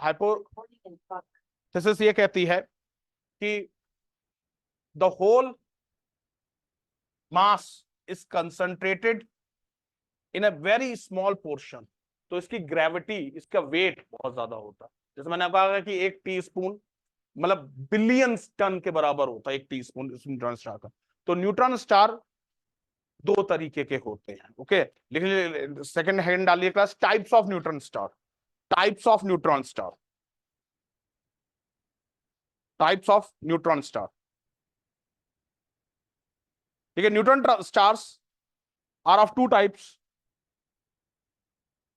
Hypothesis ये कहती है कि the whole mass is concentrated in a very small portion. तो इसकी ग्रेविटी, इसका वेट बहुत ज्यादा होता है। जैसे मैंने कहा कि एक टीस्पून मतलब बिलियंस टन के बराबर होता है एक टीस्पून न्यूट्रॉन स्टार का। तो न्यूट्रॉन स्टार दो तरीके के होते हैं। ओके, लिख सेकंड हैंड डालिए class, types of neutron star. Types of neutron star, types of neutron star. ठीक है, neutron stars are of two types.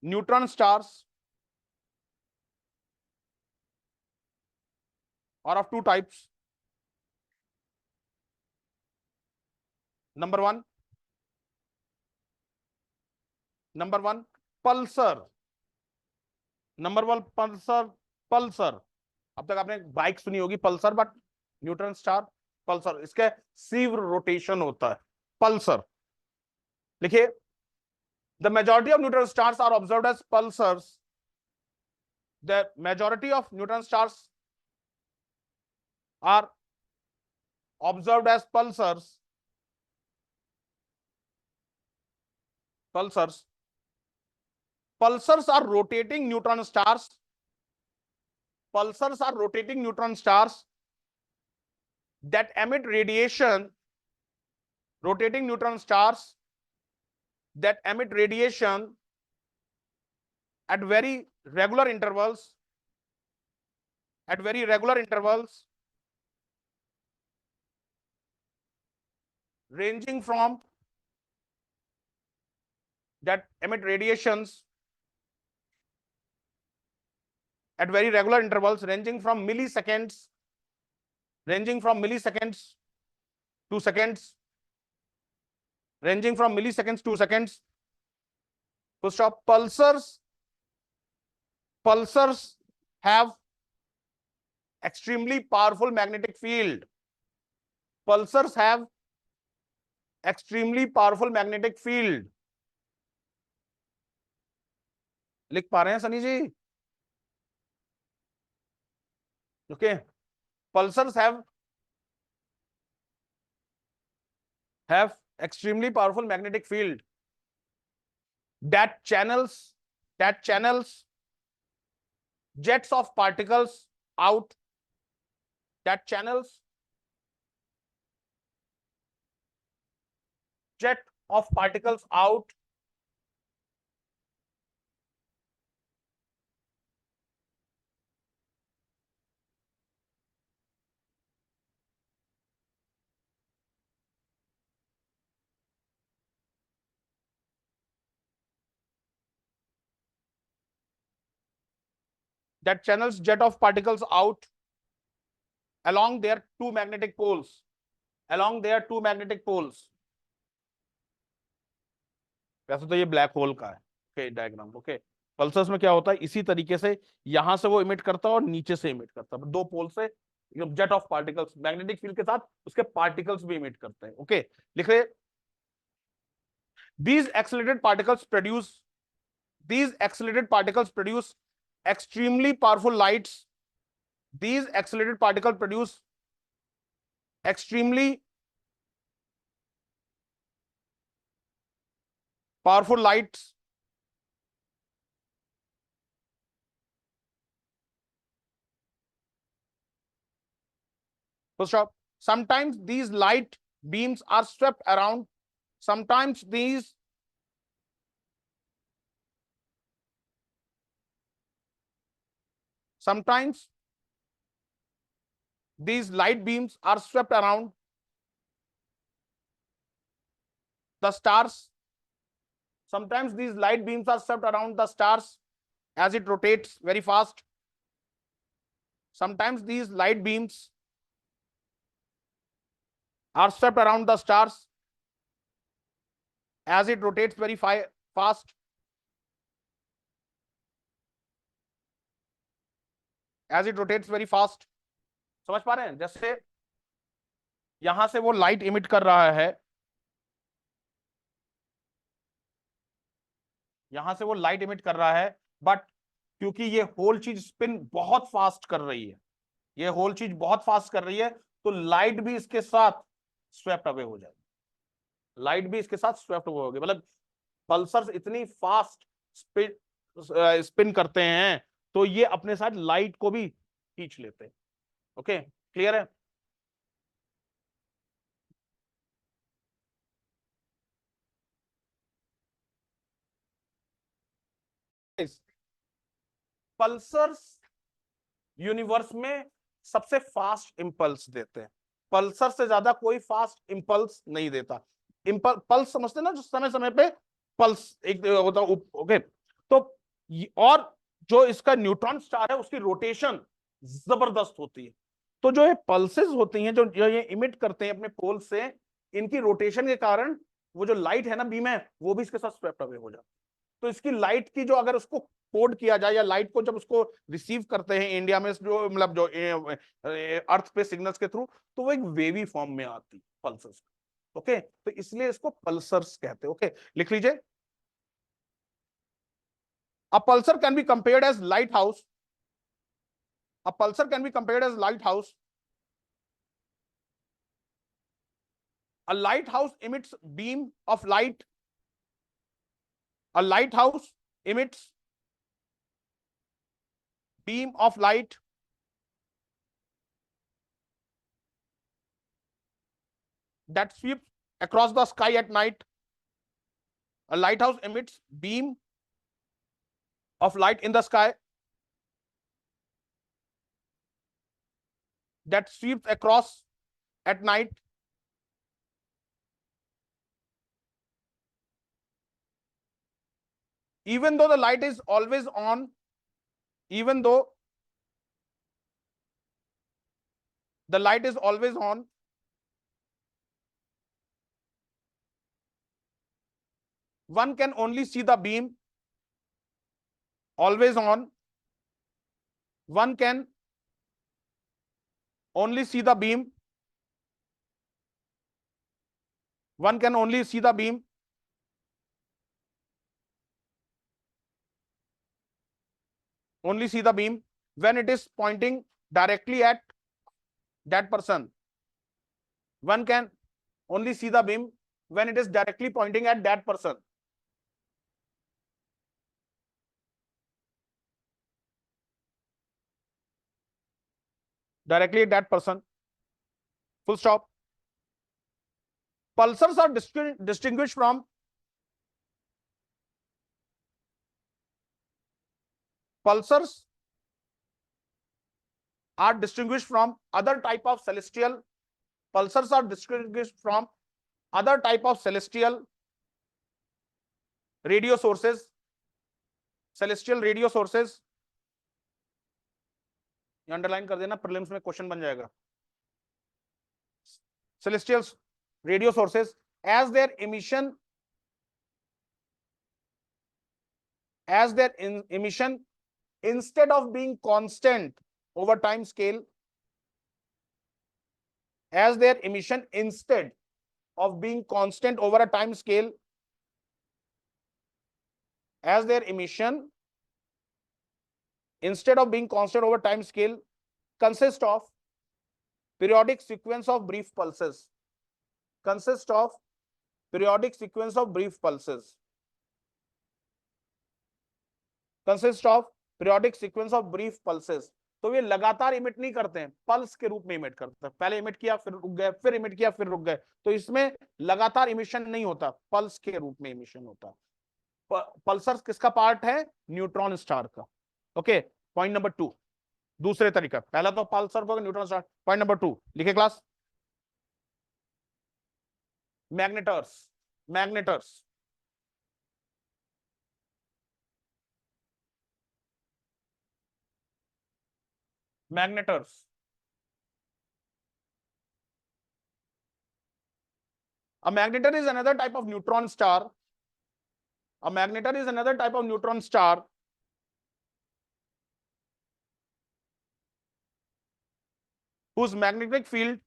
Neutron stars are of two types. Number one, pulsar. Number one pulsar. Pulsar, अब तक आपने bike सुनी होगी pulsar, but neutron star pulsar, इसके सीव rotation होता है। पल्सर लिखिए, the majority of neutron stars are observed as pulsars. The majority of neutron stars are observed as pulsars. Pulsars. Pulsars are rotating neutron stars. Pulsars are rotating neutron stars that emit radiation. Rotating neutron stars that emit radiation at very regular intervals. At very regular intervals, ranging from that emit radiations at very regular intervals, ranging from milliseconds to seconds, ranging from milliseconds to seconds. Full stop. Pulsars have extremely powerful magnetic field. Pulsars have extremely powerful magnetic field. लिख पा रहे हैं सनी जी? Okay. Pulsars have extremely powerful magnetic field that channels jets of particles out. That channels jet of particles out that channels jet of particles out along their two magnetic poles. Along their two magnetic poles. वैसे तो ये black hole का है। Okay, diagram. Okay, pulsars में क्या होता है, इसी तरीके से यहां से वो इमिट करता है और नीचे से इमिट करता है, दो पोल से jet of particles magnetic field के साथ उसके पार्टिकल्स भी इमिट करते हैं। ओके, लिख रहे, these accelerated particles produce extremely powerful lights. These accelerated particles produce extremely powerful lights sometimes these light beams are swept around. Sometimes these light beams are swept around the stars. Sometimes these light beams are swept around the stars as it rotates very fast. Sometimes these light beams are swept around the stars as it rotates very fast. As it rotates very fast. समझ पा रहे हैं? जैसे यहां से वो light emit कर रहा है, यहां से वो लाइट इमिट कर रहा है, बट क्योंकि ये होल चीज स्पिन बहुत फास्ट कर रही है, ये होल चीज बहुत फास्ट कर रही है, तो लाइट भी इसके साथ स्वेप्ट अवे हो जाएगी, लाइट भी इसके साथ स्वेप्ट अवे होगी। मतलब पल्सर्स इतनी फास्ट स्पिन स्पिन करते हैं, तो ये अपने साथ लाइट को भी खींच लेते हैं। ओके, क्लियर है? पल्सर्स यूनिवर्स में सबसे फास्ट इंपल्स देते हैं, पल्सर से ज्यादा कोई फास्ट इंपल्स नहीं देता। पल्स समझते हैं ना, जो समय समय पे पल्स एक होता। ओके, तो और जो इसका न्यूट्रॉन स्टार है उसकी रोटेशन जबरदस्त होती है, तो जो ये पल्सेस होती हैं, जो ये इमिट करते हैं अपने पोल से, इनकी रोटेशन के कारण वो जो लाइट है ना, बीम है, वो भी इसके साथ स्वेप्ट अवे हो जाती है। तो इसकी लाइट की जो अगर उसको कोड किया जाए, या लाइट को जब उसको रिसीव करते हैं इंडिया में, जो मतलब जो अर्थ पे सिग्नल्स के थ्रू, तो वो एक वेवी फॉर्म में आती पल्सर्स। ओके, तो इसलिए इसको पल्सर्स कहते हैं। ओके, लिख लीजिए। A pulsar can be compared as lighthouse, a pulsar can be compared as lighthouse, a lighthouse emits beam of light, a lighthouse emits beam of light that sweeps across the sky at night. A lighthouse emits beam of light in the sky that sweeps across at night. Even though the light is always on, even though the light is always on, one can only see the beam. Always on, one can only see the beam. One can only see the beam only see the beam when it is pointing directly at that person. One can only see the beam when it is directly pointing at that person. Directly at that person. Full stop. Pulsars are distinguished from pulsars are distinguished from other type of celestial. Pulsars are distinguished from other type of celestial radio sources. Celestial radio sources. ये underline कर देना, prelims में question बन जाएगा। Celestial radio sources, as their emission instead of being constant over time scale, as their emission instead of being constant over a time scale, as their emission instead of being constant over time scale consist of periodic sequence of brief pulses, consist of periodic sequence of brief pulses, consist of periodic sequence of brief pulses. तो ये लगातार emit नहीं करते हैं, pulse के रूप में emit करते हैं, पहले इमिट किया फिर रुक गए, फिर इमिट किया फिर रुक गए, तो इसमें लगातार इमिशन नहीं होता, पल्स के रूप में इमिशन होता है। पल्सर किसका पार्ट है? न्यूट्रॉन स्टार का। ओके, पॉइंट नंबर 2, दूसरे तरीका, पहला तो पल्सर को न्यूट्रॉन स्टार। पॉइंट नंबर 2 लिखे class. Magnetars, magnetars, magnetars. A magnetar is another type of neutron star. A magnetar is another type of neutron star whose magnetic field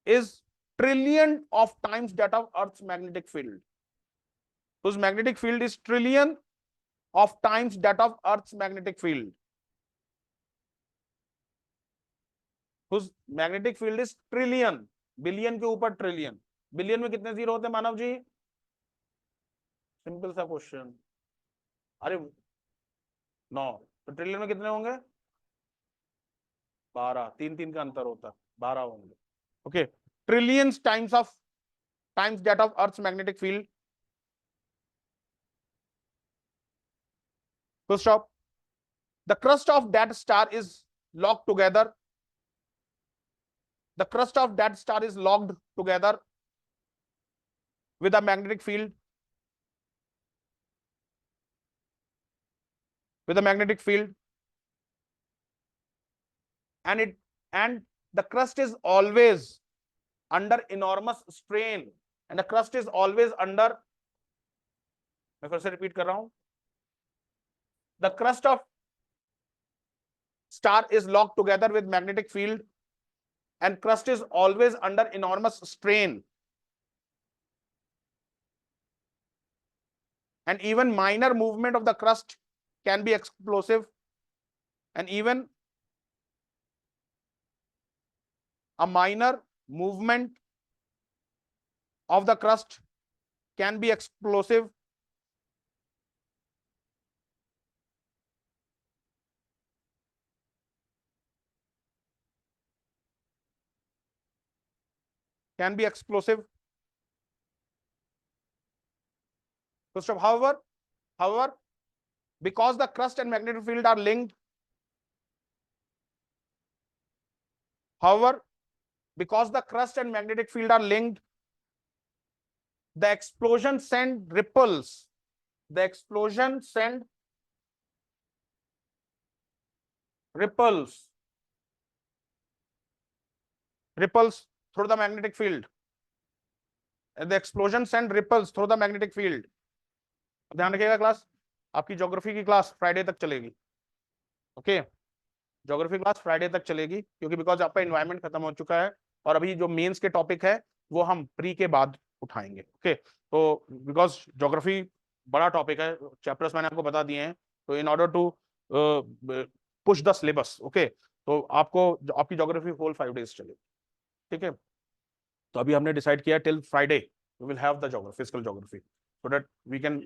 is trillion of times that of Earth's magnetic field. Whose magnetic field is trillion of times that of Earth's magnetic field. Whose magnetic field is trillion, billion के ऊपर trillion. Billion में कितने zero होते हैं मानव जी? Simple सा question. अरे 9, तो trillion में कितने होंगे? 12. 3 का अंतर होता है, 12 होंगे. Okay, trillions times that of Earth's magnetic field. Full stop. The crust of that star is locked together. The crust of that star is locked together with a magnetic field. With a magnetic field. And the crust is always under enormous strain. And the crust is always under, मैं फिर से repeat कर रहा हूं, the crust of star is locked together with magnetic field and crust is always under enormous strain. And even minor movement of the crust can be explosive. And even a minor movement of the crust can be explosive. Can be explosive. First of, however, because the crust and magnetic field are linked, because the crust and magnetic field are linked, the explosion send ripples. The explosion send ripples through the magnetic field. The explosion send ripples through the magnetic field. ध्यान रखिएगा class, आपकी geography की class Friday तक चलेगी. Okay, geography class Friday तक चलेगी क्योंकि because आपका एनवायरनमेंट खत्म हो चुका है और अभी जो मेंस के टॉपिक है वो हम प्री के बाद उठाएंगे. ओके, तो बिकॉज ज्योग्राफी बड़ा टॉपिक है, चैप्टर्स मैंने आपको बता दिए हैं, तो in order to push the syllabus, okay, तो आपकी ज्योग्राफी होल 5 days चलेगी. ठीक है, तो अभी हमने डिसाइड किया till Friday we will have the geography, physical geography, so that we can.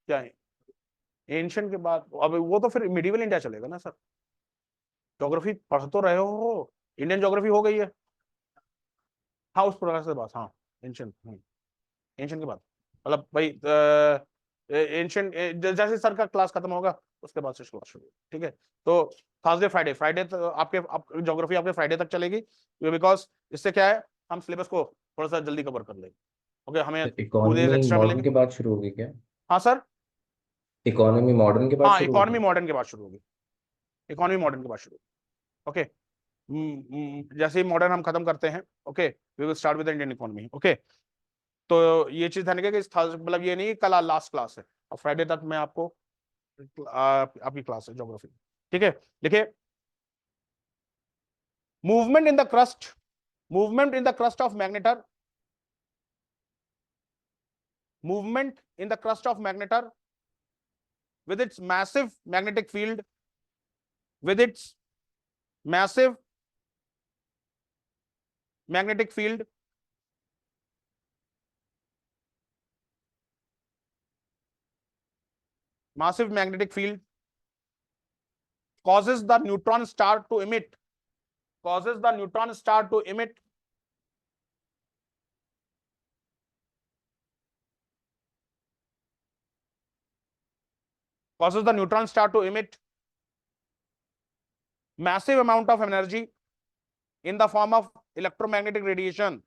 क्या है एंशिएंट के बाद? अब वो तो फिर मिडिवल इंडिया चलेगा ना सर. ज्योग्राफी पढ़ तो रहे हो, इंडियन ज्योग्राफी हो गई है. हाँ, उस प्रकार से बात. हाँ, एंशिएंट के बाद मतलब भाई एंशिएंट जैसे सर का क्लास खत्म होगा उसके बाद से क्लास शुरू. ठीक है, तो थर्सडे फ्राइडे तो आपके ज्योग्राफी आपके फ्राइडे तक चलेगी बिकॉज इससे क्या है हम सिलेबस को थोड़ा सा जल्दी कवर कर लेंगे. ओके, हमें इकोनॉमी मॉडर्न के बाद शुरू होगी क्या? हाँ सर, इकोनॉमी मॉडर्न के बाद हाँ शुरू इकोनॉमी मॉडर्न के बाद शुरू होगी. इकोनॉमी मॉडर्न के बाद शुरू. ओके, जैसे ही मॉडर्न हम खत्म करते हैं, okay, we will start with Indian economy. Okay, तो ये चीज ध्यान रखिएगा कि मतलब ये नहीं कल लास्ट क्लास है, और फ्राइडे तक मैं आपको आपकी क्लास है ज्योग्राफी. ठीक है, देखिए, movement in the crust of magnetar, movement in the crust of magnetar with its massive magnetic field, with its massive magnetic field, causes the neutron star to emit, causes the neutron star to emit massive amount of energy in the form of electromagnetic radiation.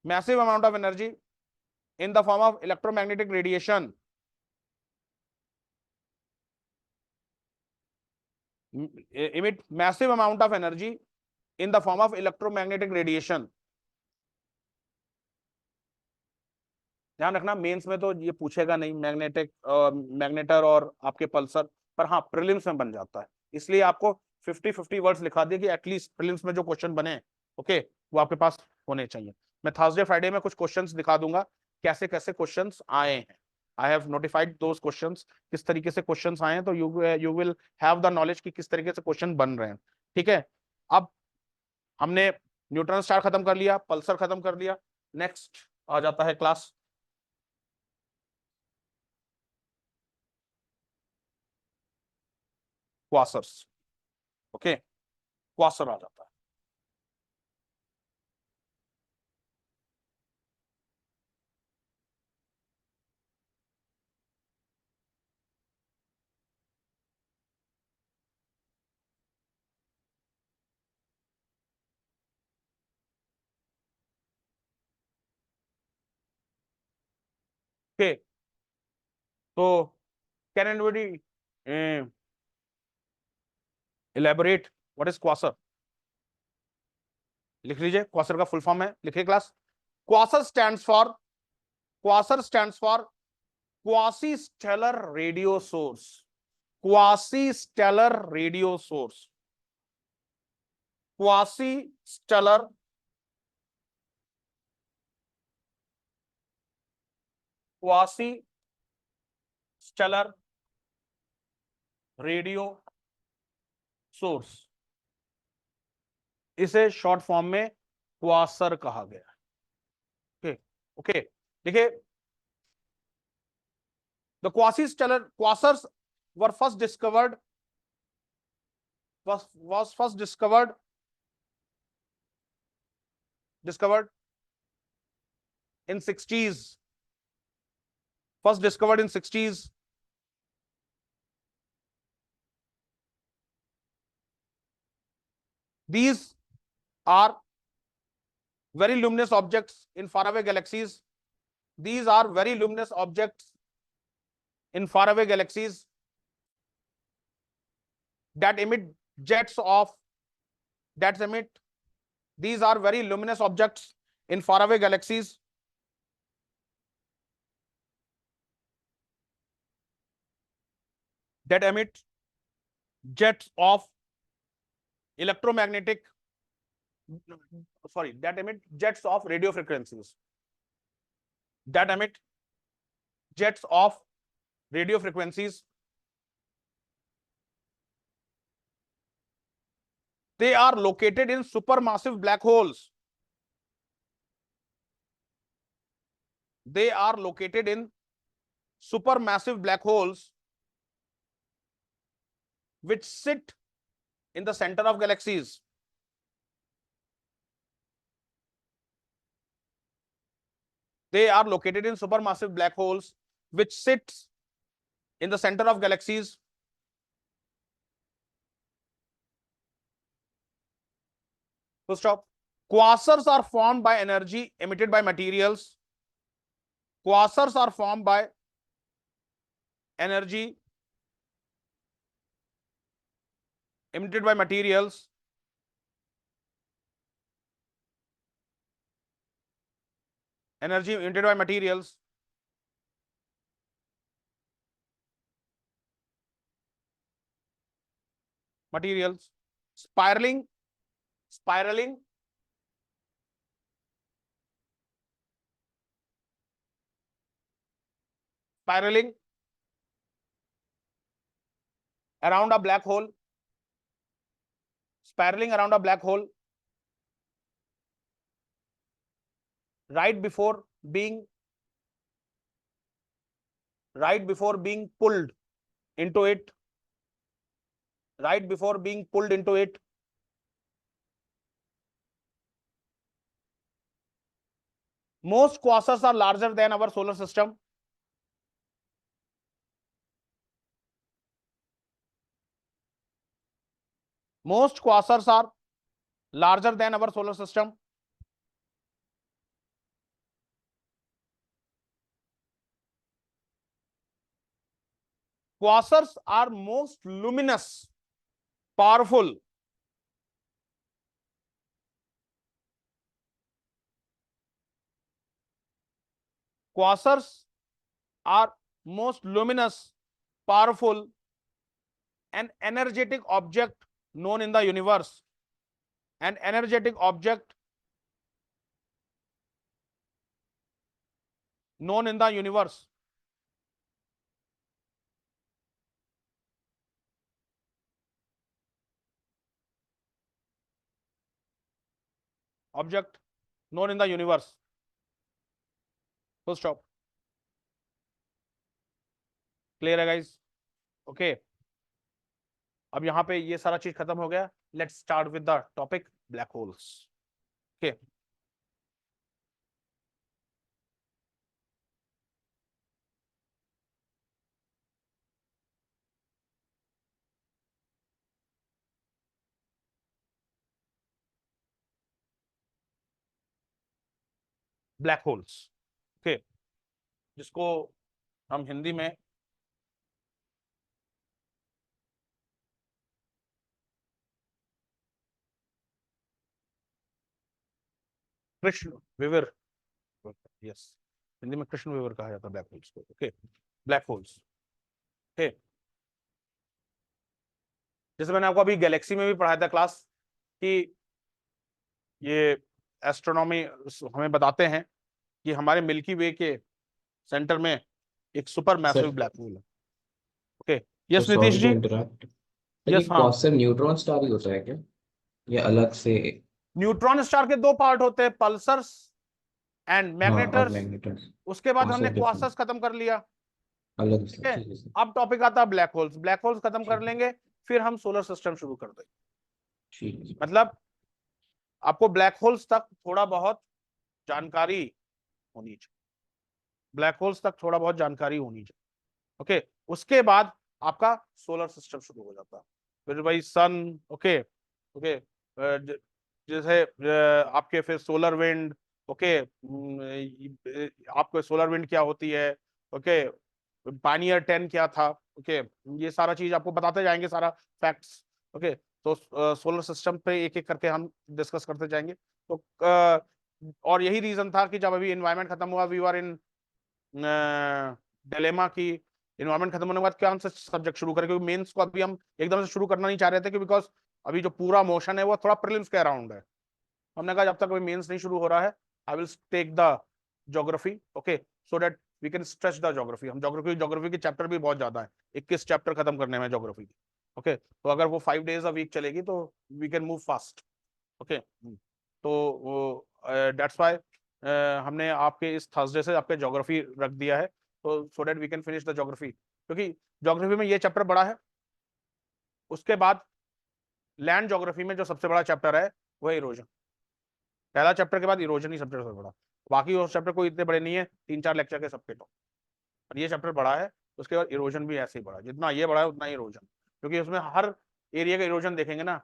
Massive amount of energy in the form of electromagnetic radiation. Emit massive amount of energy in the form of electromagnetic radiation. ध्यान रखना, mains में तो ये पूछेगा नहीं magnetar और आपके Pulsar, पर हाँ प्रीलिम्स में बन जाता है, इसलिए आपको 50 वर्ड्स लिखा दिए कि एटलीस्ट प्रीलिम्स में जो क्वेश्चन बने, ओके, वो आपके पास होने चाहिए। मैं थर्सडे फ्राइडे में कुछ क्वेश्चंस दिखा दूंगा कैसे कैसे क्वेश्चंस आए हैं। I have notified those questions, किस तरीके से क्वेश्चंस आए हैं, तो you will have the knowledge कि किस तरीके से क्वेश्चन बन रहे हैं। ठीक है, अब हमने न्यूट्रॉन स्टार खत्म कर लिया, पल्सर खत्म कर लिया, नेक्स्ट आ जाता है क्लास क्वासर्स। ओके, क्वासर आ जाता है। ओके, तो can anybody elaborate what is quasar? लिख लीजिए, क्वासर का फुल फॉर्म है, लिखिए class. Quasar stands for, quasar stands for quasi stellar radio source. Quasi stellar radio source, quasi stellar quasi stellar radio source, इसे short form में quasar कहा गया। Okay okay, देखिए, the quasi stellar quasars were first discovered was first discovered in 60s, first discovered in 60s. These are very luminous objects in faraway galaxies. These are very luminous objects in faraway galaxies that emit jets of that emit. These are very luminous objects in faraway galaxies that emit jets of electromagnetic, sorry, that emit jets of radio frequencies, that emit jets of radio frequencies. They are located in supermassive black holes. They are located in supermassive black holes which sit in the center of galaxies. They are located in supermassive black holes which sits in the center of galaxies. Full stop. Quasars are formed by energy emitted by materials. Quasars are formed by energy emitted by materials. Energy emitted by materials. Materials. Spiraling. Spiraling. Spiraling around a black hole. Spiraling around a black hole right before being pulled into it, right before being pulled into it. Most quasars are larger than our solar system. Most quasars are larger than our solar system. Quasars are most luminous, powerful. Quasars are most luminous, powerful, and energetic object known in the universe, an energetic object known in the universe, object known in the universe, full stop. Clear है guys? Okay, अब यहां पे ये सारा चीज खत्म हो गया. Let's start with the topic black holes. Okay, black holes. Okay, जिसको हम हिंदी में कृष्ण विवर, यस, हिंदी में कृष्ण विवर कहा जाता है ब्लैक होल्स को. Okay, black holes. ओके, जैसे मैंने आपको अभी गैलेक्सी में भी पढ़ाया था क्लास कि ये एस्ट्रोनॉमी हमें बताते हैं कि हमारे मिल्की वे के सेंटर में एक super sir, massive black hole है. ओके, तो यस नीतीश सॉरी टू जी. इंटरप्ट, सर ये यस, हाँ. क्वासर न्यूट्रॉन स्टार ही होता है क्या, ये अलग से? न्यूट्रॉन स्टार के दो पार्ट होते हैं, पल्सर्स एंड हाँ, और मैग्नेटर्स. मैग्नेटस, उसके बाद हमने क्वासर डिफरेंट, क्वासर्स खत्म कर लिया. अलग ठीक से, है, ठीक है सर। अब टॉपिक आता है ब्लैक होल्स. ब्लैक होल्स खत्म कर ठीक है, लेंगे, फिर हम सोलर सिस्टम शुरू कर देंगे. ठीक है सर। मतलब आपको ब्लैक होल्स तक थोड़ा बहुत जानकारी होनी चाहिए. ब्लैक होल्स तक थोड़ा बहुत जानकारी होनी चाहिए. ओके, उसके बाद आपका सोलर सिस्टम शुरू हो जाता है. फिर भाई सन. ओके, ओके, जैसे आपके फिर सोलर विंड. ओके, आपको सोलर विंड क्या होती है. ओके, पानियर 10 क्या था. ओके, ये सारा चीज आपको बताते जाएंगे, सारा फैक्ट्स. ओके, तो सोलर सिस्टम पे एक एक करके हम डिस्कस करते जाएंगे. तो और यही रीजन था कि जब अभी एनवायरनमेंट खत्म हुआ, वी आर इन डिलेमा की इन्वायरमेंट खत्म होने के बाद कौन सा सब्जेक्ट शुरू करें, क्योंकि मेंस को अभी हम एकदम से शुरू करना नहीं चाह रहे थे, बिकॉज अभी जो पूरा मोशन है वो थोड़ा प्रीलिम्स के अराउंड है. हमने कहा जब तक कोई मेंस नहीं शुरू हो रहा है, I will take the geography. Okay, so that we can stretch the geography. हम ज्योग्राफी के चैप्टर भी बहुत ज्यादा है, 21 चैप्टर खत्म करने में ज्योग्राफी की. ओके, तो अगर वो 5 डेज अ वीक चलेगी तो we can move fast. Okay, तो दैट्स वाई हमने आपके इस थर्सडे से आपके ज्योग्राफी रख दिया है, तो so that we can finish the geography, क्योंकि ज्योग्राफी में ये चैप्टर बड़ा है. उसके बाद लैंड ज्योग्राफी में जो सबसे बड़ा चैप्टर है वो है इरोजन. पहला चैप्टर के बाद इरोजन ही सबसे बड़ा. बाकी वो चैप्टर कोई इतने बड़े नहीं है, 3-4 लेक्चर के सबके टॉप. और ये चैप्टर बड़ा है. उसके बाद इरोजन भी ऐसे ही बड़ा, जितना ये बड़ा है उतना ही इरोजन, क्योंकि उसमें हर एरिया का इरोजन देखेंगे ना.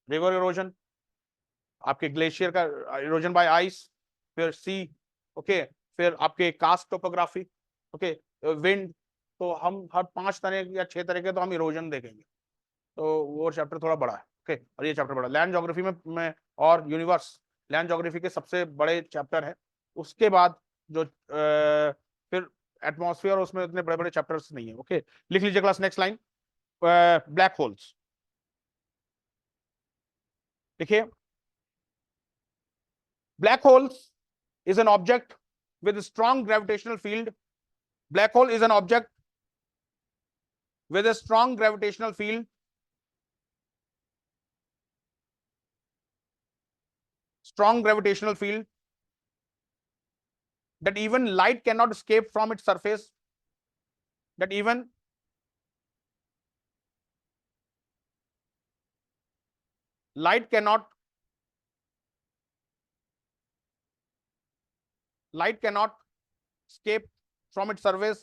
रिवर इरोजन, आपके ग्लेशियर का इरोजन बाय आइस, फिर सी. ओके, फिर आपके कास्ट टोपोग्राफी. Okay, wind. तो हम हर 5 तरह या 6 तरह के तो हम इरोजन देखेंगे. तो वो चैप्टर थोड़ा बड़ा है. ओके, और ये चैप्टर बड़ा लैंड ज्योग्राफी में और यूनिवर्स लैंड ज्योग्राफी के सबसे बड़े चैप्टर है. उसके बाद जो फिर एटमॉस्फेयर, उसमें इतने बड़े बड़े चैप्टर्स नहीं है. ओके, लिख लीजिए class. Next line, black holes. देखिए, black holes is an object with a strong gravitational field. Black hole is an object with a strong gravitational field. Strong gravitational field that even light cannot escape from its surface. That even light cannot escape from its surface.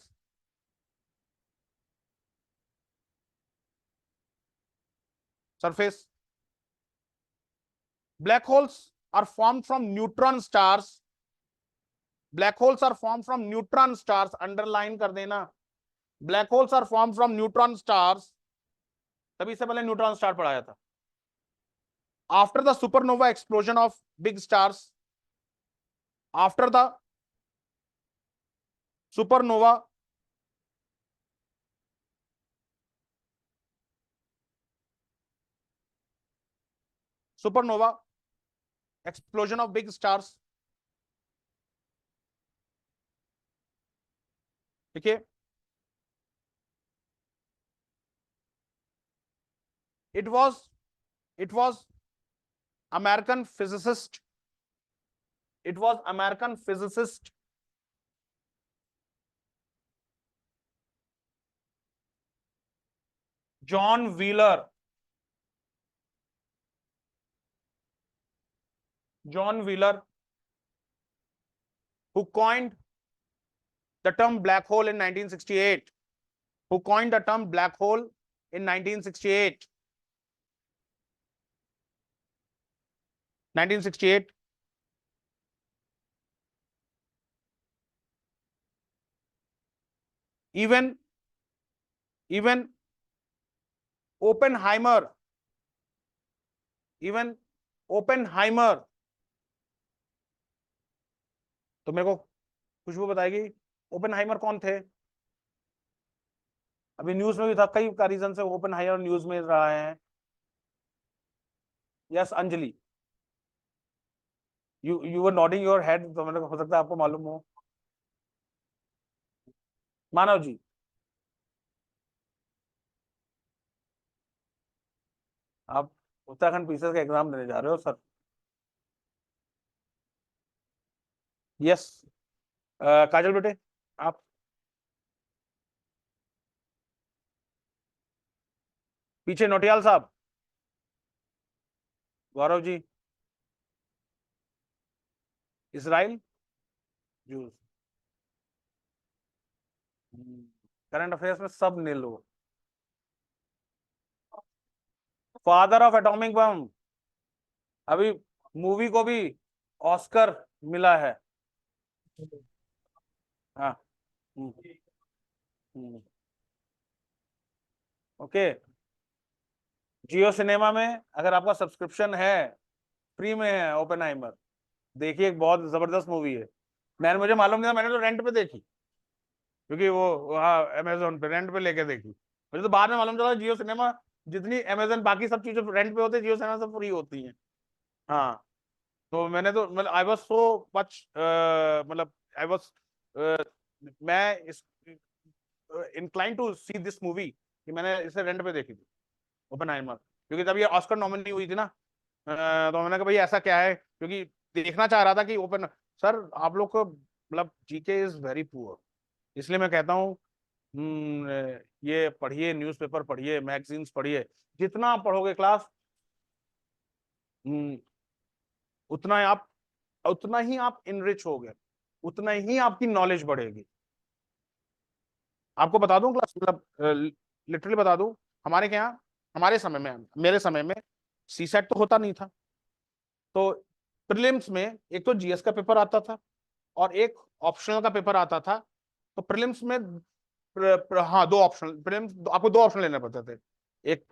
Black holes are formed from neutron stars. Black holes are formed from neutron stars. Underline कर देना. Black holes are formed from neutron stars. तभी से पहले neutron star पढ़ाया था. After the supernova explosion of big stars, after the supernova supernova, explosion of big stars, ठीक है। It was American physicist, it was American physicist John Wheeler who coined the term black hole in 1968, who coined the term black hole in 1968. 1968 even Oppenheimer even Oppenheimer तो मेरे को खुशबू बताएगी Oppenheimer कौन थे। अभी news में भी था, कई का रीजन से ओपेनहाइमर न्यूज में रहा है। Yes Anjali, you were nodding your head, तो मैंने हो सकता है आपको मालूम हो। मानव जी, आप उत्तराखंड पीसीएस का एग्जाम देने जा रहे हो सर? यस काजल बेटे, आप पीछे नोटियाल साहब, Gaurav ji, Israel juice, current affairs में सब नील हो। फादर ऑफ एटॉमिक बम, अभी मूवी को भी ऑस्कर मिला है। हाँ, ओके। जियो सिनेमा में अगर आपका सब्सक्रिप्शन है, फ्री में है ओपेनहाइमर, देखिए एक बहुत जबरदस्त मूवी है। मुझे मालूम नहीं था, मैंने तो रेंट पे देखी, क्योंकि वो वहाँ अमेजोन पे रेंट पे लेके देखी। मुझे तो बाद में मालूम चला जियो सिनेमा, जितनी अमेजोन बाकी सब चीजें रेंट पे होती है, जियो सिनेमा सब फ्री होती हैं। हाँ, तो मैंने तो मतलब आई वाज सो मच, मतलब आई वाज, मैं इस incline to see this movie कि मैंने इसे रेंट पे देखी थी ओपेनहाइमर, क्योंकि तब ये ऑस्कर नॉमिनी हुई थी ना। तो मैंने कहा भाई ऐसा क्या है, क्योंकि देखना चाह रहा था कि ओपन, सर आप लोग को मतलब जीके इज वेरी पुअर, इसलिए मैं कहता हूँ ये पढ़िए, न्यूज़पेपर पढ़िए, मैगजीन्स पढ़िए, जितना आप पढ़ोगे क्लास, उतना आप उतना ही आप इनरिच होगे, उतना ही आपकी नॉलेज बढ़ेगी। आपको बता दूं क्लास, मतलब लिटरली बता दूं, हमारे के यहाँ, हमारे समय में, मेरे समय में सी सेट तो होता नहीं था, तो प्रीलिम्स में एक तो जीएस का पेपर आता था और एक ऑप्शनल का पेपर आता था। तो प्रीलिम्स में हाँ, दो ऑप्शनल प्रीलिम्स, आपको दो ऑप्शन लेने पड़ते थे, एक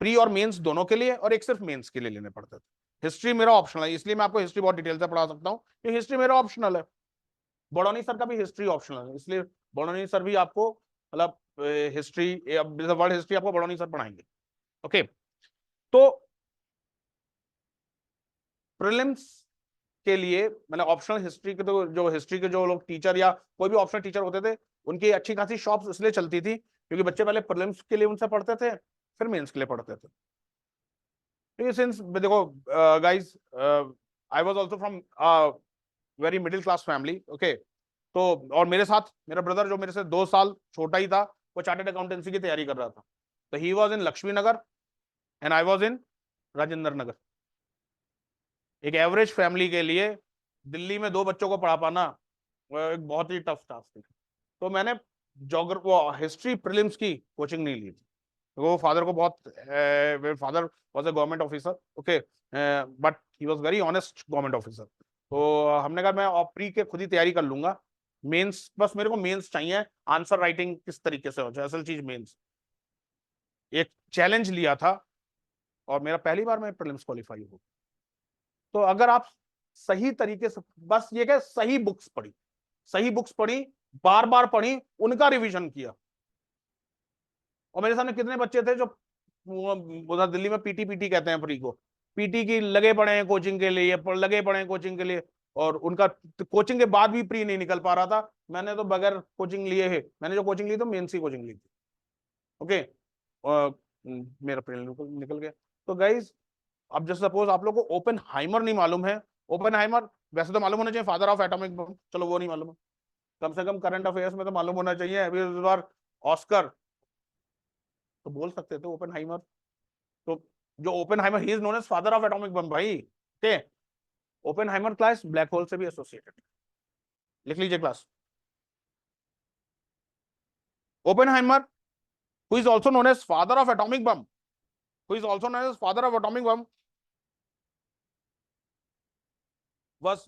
प्री और मेंस दोनों के लिए, और एक सिर्फ मेंस के लिए लेने पड़ते थे। हिस्ट्री मेरा ऑप्शनल है, इसलिए मैं आपको हिस्ट्री बहुत डिटेल से पढ़ा सकता हूँ, कि हिस्ट्री मेरा ऑप्शनल है। बड़ौनी सर का भी हिस्ट्री ऑप्शनल है, इसलिए बड़ौनी सर भी आपको मतलब हिस्ट्री, वर्ल्ड हिस्ट्री आपको बड़ौनी सर पढ़ाएंगे। ओके, तो प्रीलिम्स के लिए मैंने ऑप्शनल हिस्ट्री के, तो जो हिस्ट्री के जो लोग टीचर या कोई भी ऑप्शनल टीचर होते थे, उनकी अच्छी खासी शॉप्स इसलिए चलती थी क्योंकि बच्चे पहले प्रीलिम्स के लिए उनसे पढ़ते थे, फिर मेंस के लिए पढ़ते थे। तो सिंस देखो guys, I was also from very middle class family, okay. तो और मेरे साथ मेरा ब्रदर जो मेरे से 2 साल छोटा ही था, वो चार्टर्ड अकाउंटेंसी की तैयारी कर रहा था। तो he was in Laxmi Nagar and I was in Rajendra Nagar. एक एवरेज फैमिली के लिए दिल्ली में 2 बच्चों को पढ़ा पाना वो एक बहुत ही टफ टास्क है। तो मैंने जोग्राफी हिस्ट्री प्रीलिम्स की कोचिंग नहीं ली थी। वो फादर को बहुत, father was a government officer, okay, but he was very honest government officer. तो हमने कहा मैं प्री के खुद ही तैयारी कर लूंगा, मेंस बस मेरे को मेंस चाहिए, आंसर राइटिंग किस तरीके से हो जाए, असल चीज मेंस। एक चैलेंज लिया था और मेरा पहली बार में प्रीलिम्स क्वालिफाई हो। तो अगर आप सही तरीके से, बस ये क्या, सही बुक्स पढ़ी, सही बुक्स पढ़ी, बार बार पढ़ी, उनका रिवीजन किया। और मेरे सामने कितने बच्चे थे जो उधर दिल्ली में पीटी कहते हैं प्री को, पीटी की लगे पड़े हैं कोचिंग के लिए, लगे पड़े हैं कोचिंग के लिए, और उनका कोचिंग के बाद भी प्री नहीं निकल पा रहा था। मैंने तो बगैर कोचिंग लिए है, मैंने जो कोचिंग ली तो मेन सी कोचिंग ली थी। ओके, और मेरा प्री निकल गया। तो गाइज, अब जैसे सपोज आप लोग को ओपेनहाइमर नहीं मालूम है, ओपेनहाइमर वैसे तो मालूम होना चाहिए, फादर ऑफ एटॉमिक बम, चलो वो नहीं मालूम है, कम से कम करंट अफेयर्स में तो मालूम होना चाहिए। अभी इस बार ऑस्कर तो बोल सकते थे ओपेनहाइमर। तो जो Oppenheimer, he is known as father of atomic bomb भाई। Okay, Oppenheimer class black hole से भी एसोसिएटेड, लिख लीजिए class. Oppenheimer, who is also known as father of atomic bomb, who is also known as father of atomic bomb, was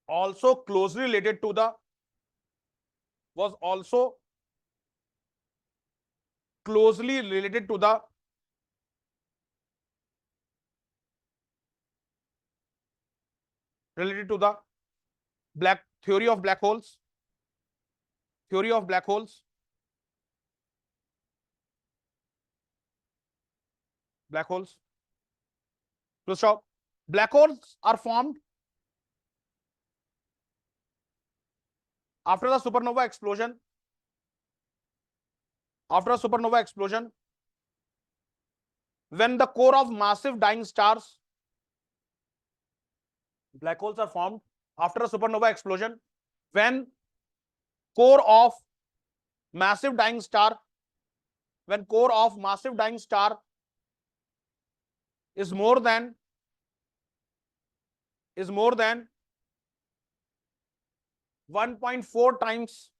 also closely related to the, was also closely related to the black theory of black holes, theory of black holes, black holes. So stop. Black holes are formed after the supernova explosion. After a supernova explosion, when the core of massive dying stars, black holes are formed after a supernova explosion when core of massive dying star, when core of massive dying star is more than 1.4 times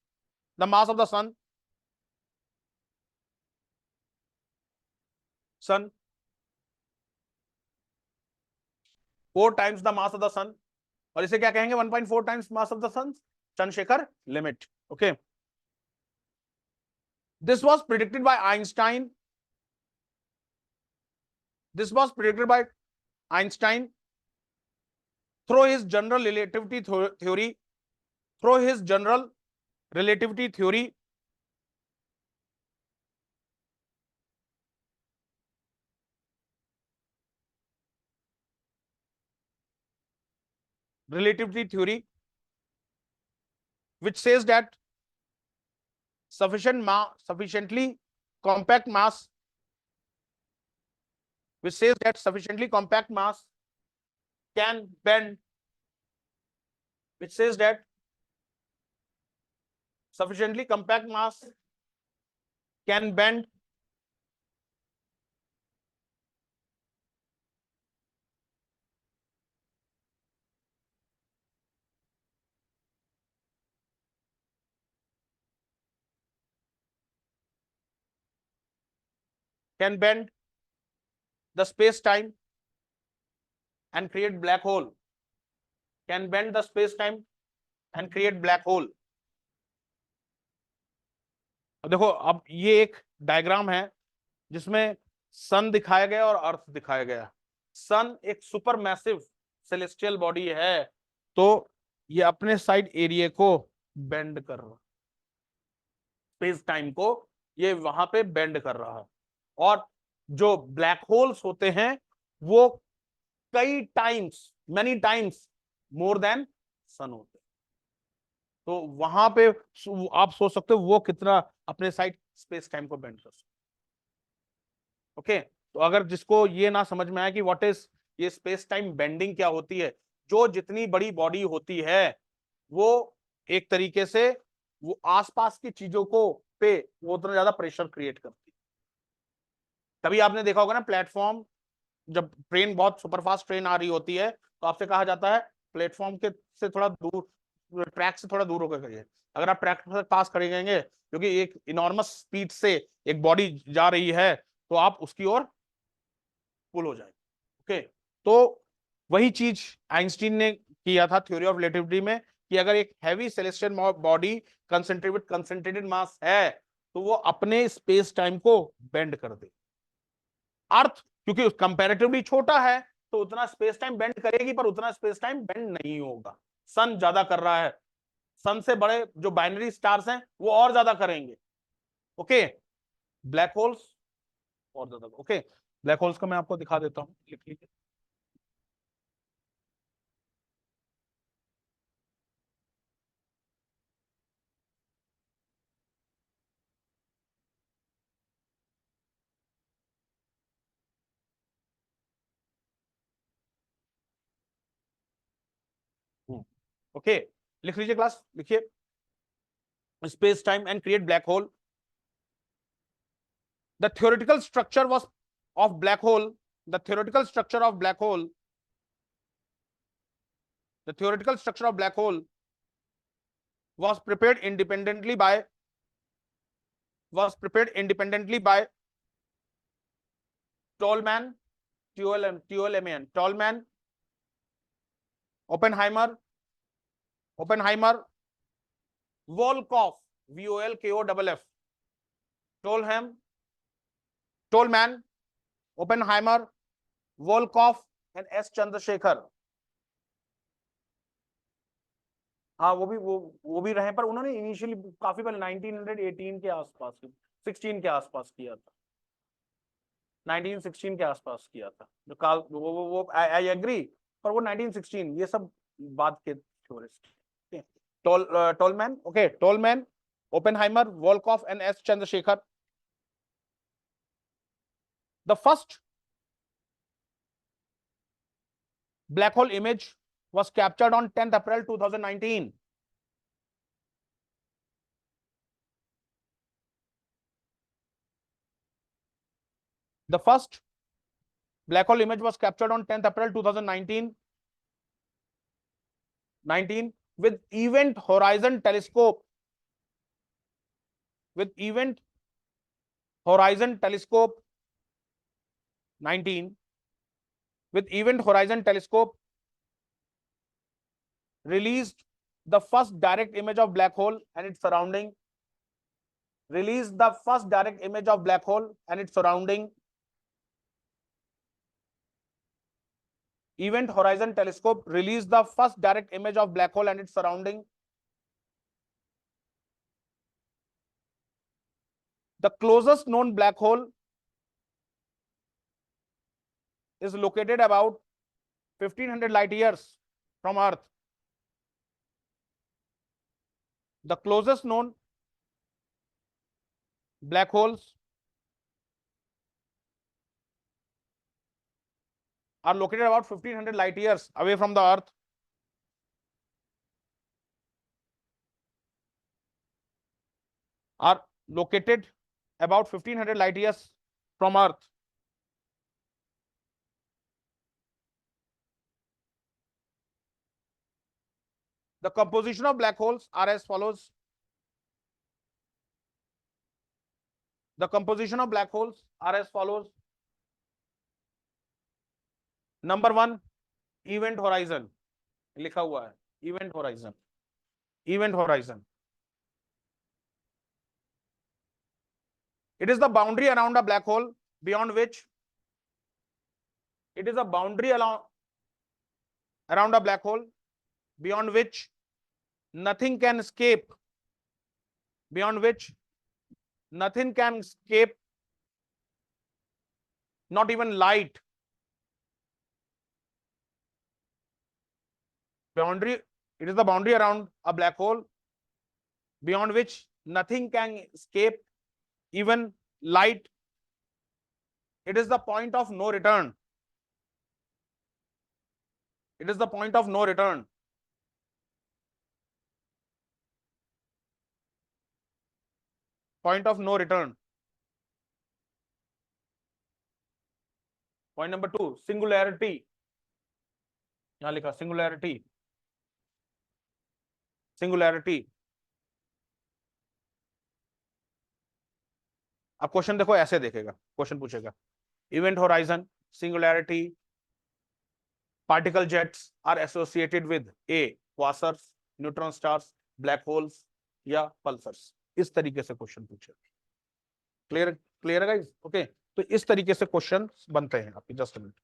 the mass of the sun, 4 times the mass of the sun, और इसे क्या कहेंगे, 1.4 times mass of the sun, Chandrashekhar limit. Okay, this was predicted by Einstein, this was predicted by Einstein through his general relativity theory, through his general relativity theory, relativity theory, which says that sufficiently compact mass, which says that sufficiently compact mass can bend, which says that sufficiently compact mass can bend the space time and create black hole, can bend the space time and create black hole. अब देखो, अब ये एक diagram है जिसमें सन दिखाया गया और अर्थ दिखाया गया। सन एक सुपर मैसिव सेलेस्टियल बॉडी है, तो ये अपने साइड एरिया को बेंड कर रहा है, स्पेस टाइम को ये वहां पे बेंड कर रहा है। और जो ब्लैक होल्स होते हैं वो कई times, many times more than sun होते हैं। तो वहां पे आप सोच सकते हो वो कितना अपने साइड स्पेस टाइम को बेंड कर सकते। ओके, तो अगर जिसको ये ना समझ में आया कि व्हाट इज ये स्पेस टाइम बेंडिंग क्या होती है, जो जितनी बड़ी बॉडी होती है वो एक तरीके से वो आसपास की चीजों को पे वो उतना ज्यादा प्रेशर क्रिएट करती है। तभी आपने देखा होगा ना, प्लेटफॉर्म जब ट्रेन बहुत सुपरफास्ट ट्रेन आ रही होती है तो आपसे कहा जाता है प्लेटफॉर्म के से थोड़ा दूर, ट्रैक से थोड़ा दूर होकर करिए। अगर आप ट्रैक से पास करेंगे क्योंकि एक इनॉर्मस स्पीड से एक बॉडी जा रही है तो आप उसकी ओर पुल हो जाएंगे। ओके, तो वही चीज आइंस्टीन ने किया था थ्योरी ऑफ रिलेटिविटी में कि अगर एक हैवी सेलेस्टियल बॉडी कंसंट्रेटेड मास है तो वो अपने स्पेस टाइम को बेंड कर दे। अर्थ क्योंकि कंपैरेटिवली छोटा है तो उतना स्पेस टाइम बेंड करेगी, पर उतना स्पेस टाइम बेंड नहीं होगा। सन ज्यादा कर रहा है, सन से बड़े जो बाइनरी स्टार्स हैं वो और ज्यादा करेंगे। ओके, ब्लैक होल्स और ज्यादा। ओके, ब्लैक होल्स का मैं आपको दिखा देता हूं, लिख लीजिए। ओके, लिख लीजिए क्लास, लिखिए space time and create black hole. The theoretical structure was of black hole. The theoretical structure of black hole. The theoretical structure of black hole was prepared independently by Tolman, Tolman, Oppenheimer, Volkoff, Volkoff, Tolman, Oppenheimer, Volkoff and S. Chandrasekhar. हाँ वो भी रहे, पर उन्होंने initially काफी पहले 1918 के आसपास, 16 के आसपास किया था, 1916 के आसपास किया था. जो काल वो आई एग्री, पर वो 1916, ये सब बाद के theorist. Tolman, okay, Tolman, Oppenheimer, Volkoff and S Chandrasekhar. The first black hole image was captured on 10th April 2019. The first black hole image was captured on 10th April 2019 with Event Horizon Telescope. With Event Horizon Telescope 19. With Event Horizon Telescope released the first direct image of black hole and its surrounding. Released the first direct image of black hole and its surrounding. Event Horizon Telescope released the first direct image of black hole and its surrounding. The closest known black hole is located about 1500 light years from Earth. The closest known black holes are located about 1500 light years away from the Earth. Are located about 1500 light years from Earth. The composition of black holes are as follows. The composition of black holes are as follows. Number 1, event horizon. लिखा हुआ है event horizon. Event horizon. It is the boundary around a black hole beyond which it is a boundary around a black hole beyond which nothing can escape. Beyond which nothing can escape, not even light. Boundary, it is the boundary around a black hole beyond which nothing can escape, even light. It is the point of no return. It is the point of no return. Point of no return. Point number 2, singularity. यहां लिखा singularity. Singularity. अब question देखो, ऐसे देखेगा, question पूछेगा event horizon, singularity, particle jets are associated with a quasars, neutron stars, black holes या pulsars. इस तरीके से क्वेश्चन पूछेगा. क्लियर, क्लियर है गाइस? ओके, तो इस तरीके से क्वेश्चन बनते हैं आपके. Just minute.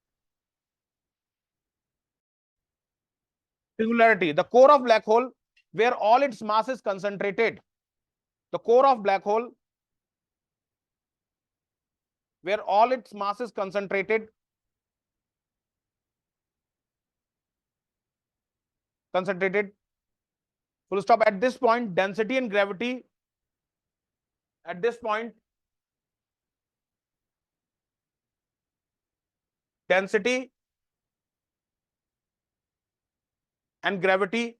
Singularity, the core of black hole where all its mass is concentrated. The core of black hole where all its mass is concentrated. Full stop. At this point, density and gravity. At this point, density and gravity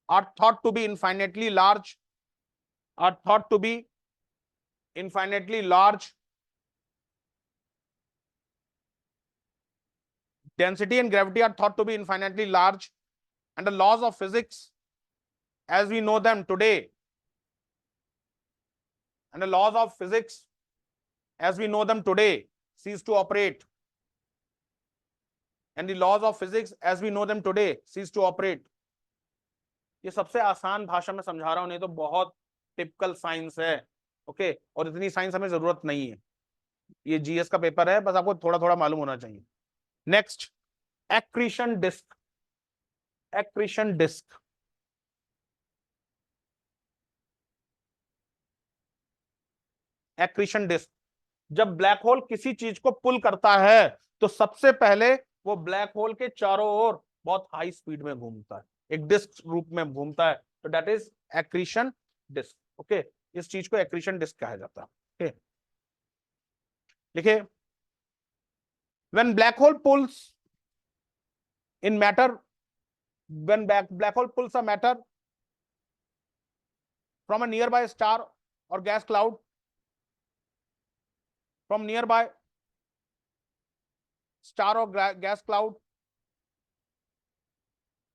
are thought to be infinitely large, are thought to be infinitely large. Density and gravity are thought to be infinitely large, and the laws of physics as we know them today, and the laws of physics as we know them today cease to operate. And the laws of physics as we know them today cease to operate. ये सबसे आसान भाषा में समझा रहा हूं, नहीं तो बहुत टिपिकल साइंस है, ओके, और इतनी साइंस हमें जरूरत नहीं है, ये जीएस का पेपर है, बस आपको थोड़ा थोड़ा मालूम होना चाहिए। Next, accretion disk. Accretion disk, accretion disk, जब ब्लैक होल किसी चीज को पुल करता है तो सबसे पहले वो ब्लैक होल के चारों ओर बहुत हाई स्पीड में घूमता है, एक डिस्क रूप में घूमता है, तो that is accretion disk. Okay, इस चीज को एक्रीशन डिस्क कहा जाता है। ओके, देखिए, when black hole pulls in matter, when black hole pulls a matter from a nearby star or gas cloud, from nearby star or gas cloud,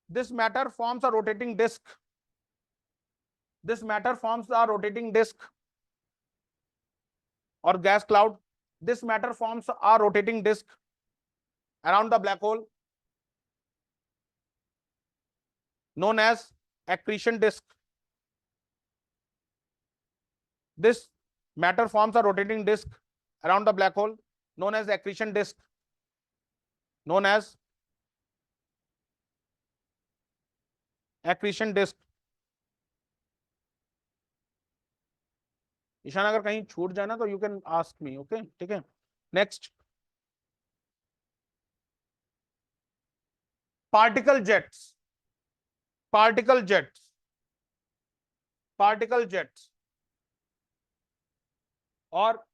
this matter forms a rotating disk. This matter forms a rotating disk or gas cloud. This matter forms a rotating disk around the black hole known as accretion disk. This matter forms a rotating disk around the black hole known as accretion disk, known as accretion disk. Ishan अगर कहीं छूट जाए ना तो you can ask me, okay, ठीक है। Next, particle jets. Particle jets, particle jets और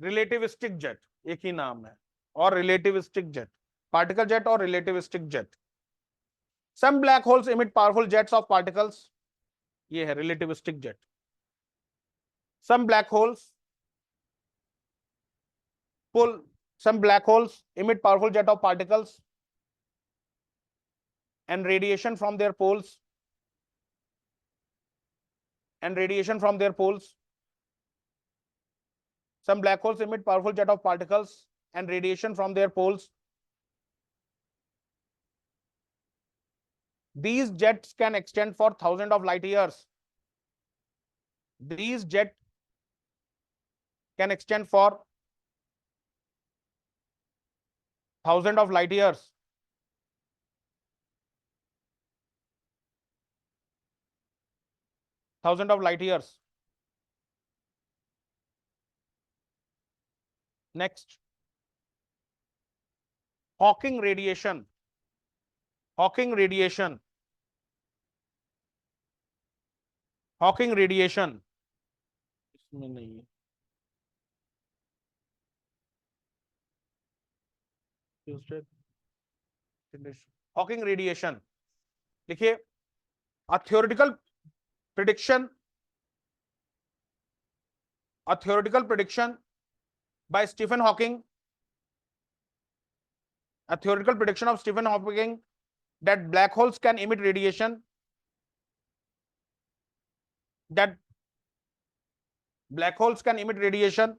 relativistic jet एक ही नाम है, और रिलेटिविस्टिक जेट, पार्टिकल जेट और relativistic jet. Some black holes emit powerful jets of particles, ये है relativistic jet. Some black holes pull, some black holes emit powerful jet of particles and radiation from their poles, and radiation from their poles. Some black holes emit powerful jet of particles and radiation from their poles. These jets can extend for thousands of light years. These jets can extend for thousands of light years. Thousands of light years. Next, Hawking radiation. Hawking radiation. Hawking radiation. इसमें नहीं है। Hawking radiation. देखिए, a theoretical prediction by Stephen Hawking, a theoretical prediction of Stephen Hawking that black holes can emit radiation, that black holes can emit radiation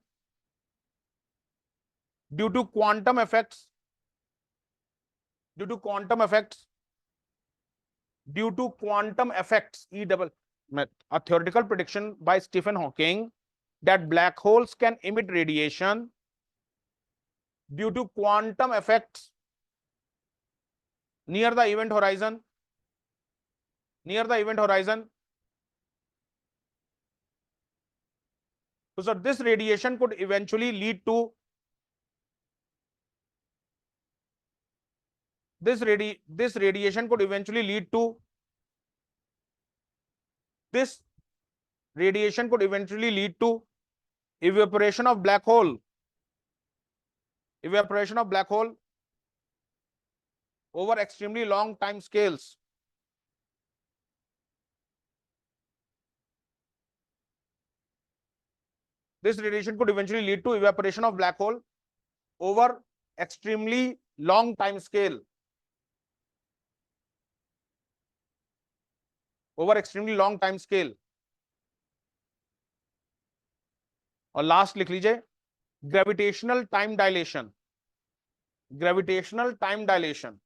due to quantum effects, due to quantum effects, a theoretical prediction by Stephen Hawking that black holes can emit radiation due to quantum effects near the event horizon, so this radiation could eventually lead to this radiation could eventually lead to evaporation of black hole over extremely long time scales. This radiation could eventually lead to evaporation of black hole over extremely long time scale. Over extremely long time scale. और last लिख लीजिए gravitational time dilation. Gravitational time dilation.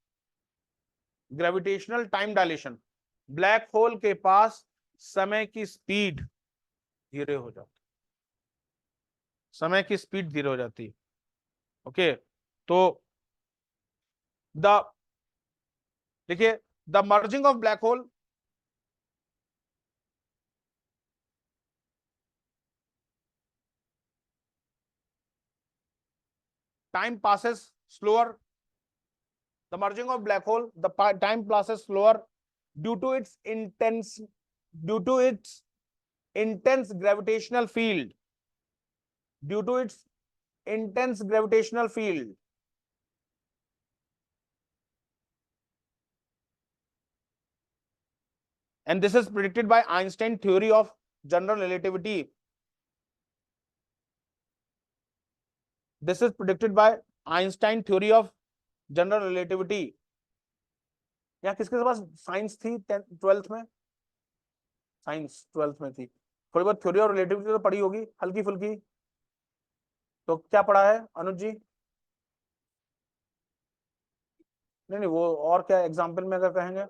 Gravitational time dilation. Black hole के पास समय की speed धीरे हो जाती. समय की स्पीड धीरे हो जाती. ओके, तो द देखिए the merging of black hole time passes slower. The merging of black hole, the time passes slower due to its intense gravitational field. Due to its intense gravitational field. And this is predicted by Einstein theory of general relativity. This is predicted by Einstein theory of general relativity. यहाँ किसके पास science थी 12th में? Science 12th में थी. थोड़ी बहुत theory और relativity तो पढ़ी होगी हल्की फुल्की. तो क्या पढ़ा है अनुज जी? नहीं, वो और क्या एग्जाम्पल में अगर कहेंगे,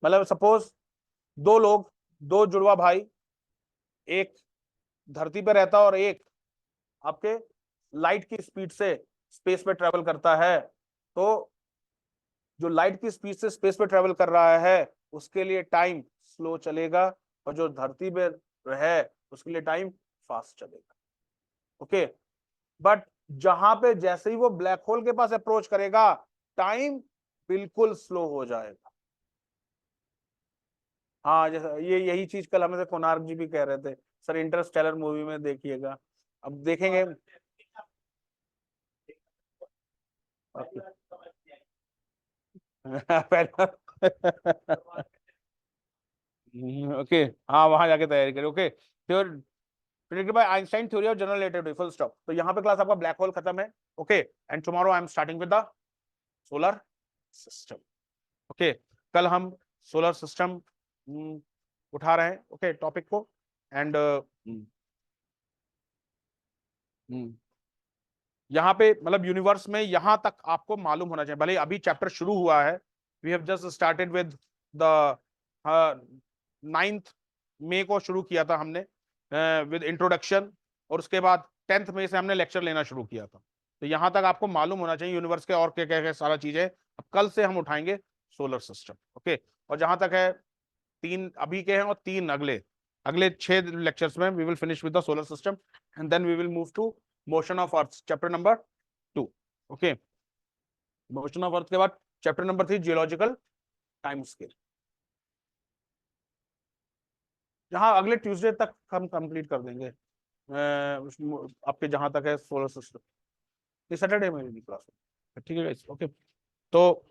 मतलब सपोज दो लोग, दो जुड़वा भाई, एक धरती पे रहता और एक आपके लाइट की स्पीड से स्पेस पे ट्रेवल करता है. तो जो लाइट की स्पीड से स्पेस पे ट्रेवल कर रहा है उसके लिए टाइम स्लो चलेगा और जो धरती पे है उसके लिए टाइम फास्ट चलेगा. ओके, बट जहां पे जैसे ही वो ब्लैक होल के पास अप्रोच करेगा टाइम बिल्कुल स्लो हो जाएगा. हाँ, जैसा ये यही चीज कल हमें कोनार्क जी भी कह रहे थे सर, इंटरस्टेलर मूवी में देखिएगा. अब देखेंगे. ओके, हाँ वहां जाके तैयारी करें. Okay, predicted by Einstein theory of general relativity, full stop. तो यहाँ पे क्लास आपका ब्लैक होल खत्म है. Okay, and tomorrow I am starting with the solar system. Okay, कल हम सोलर सिस्टम उठा रहे हैं. ओके, टॉपिक को. एंड यहाँ पे मतलब यूनिवर्स में यहां तक आपको मालूम होना चाहिए. भले अभी चैप्टर शुरू हुआ है, we have just started with the 9th मई को शुरू किया था हमने विद इंट्रोडक्शन, और उसके बाद 10th मई से हमने लेक्चर लेना शुरू किया था. तो यहां तक आपको मालूम होना चाहिए यूनिवर्स के और क्या क्या सारा चीजें. अब कल से हम उठाएंगे सोलर सिस्टम. ओके, और जहां तक है 3 अभी के हैं और 3 अगले 6 लेक्चर्स में we will finish with the solar system and then we will move to motion of Earth, chapter number 2. Okay, motion of Earth के बाद chapter number 3 geological time scale, जहां अगले ट्यूसडे तक हम कंप्लीट कर देंगे. आपके जहां तक है सोलर सिस्टम, इस सैटरडे में भी क्लास. ठीक है गाइस. ओके, तो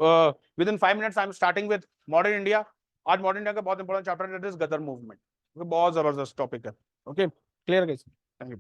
with in 5 minutes I am starting with modern India. आज मॉडर्न इंडिया का बहुत इंपॉर्टेंट चैप्टर है, दैट इज गदर मूवमेंट. बहुत जबरदस्त टॉपिक है. Okay, clear guys? Thank you.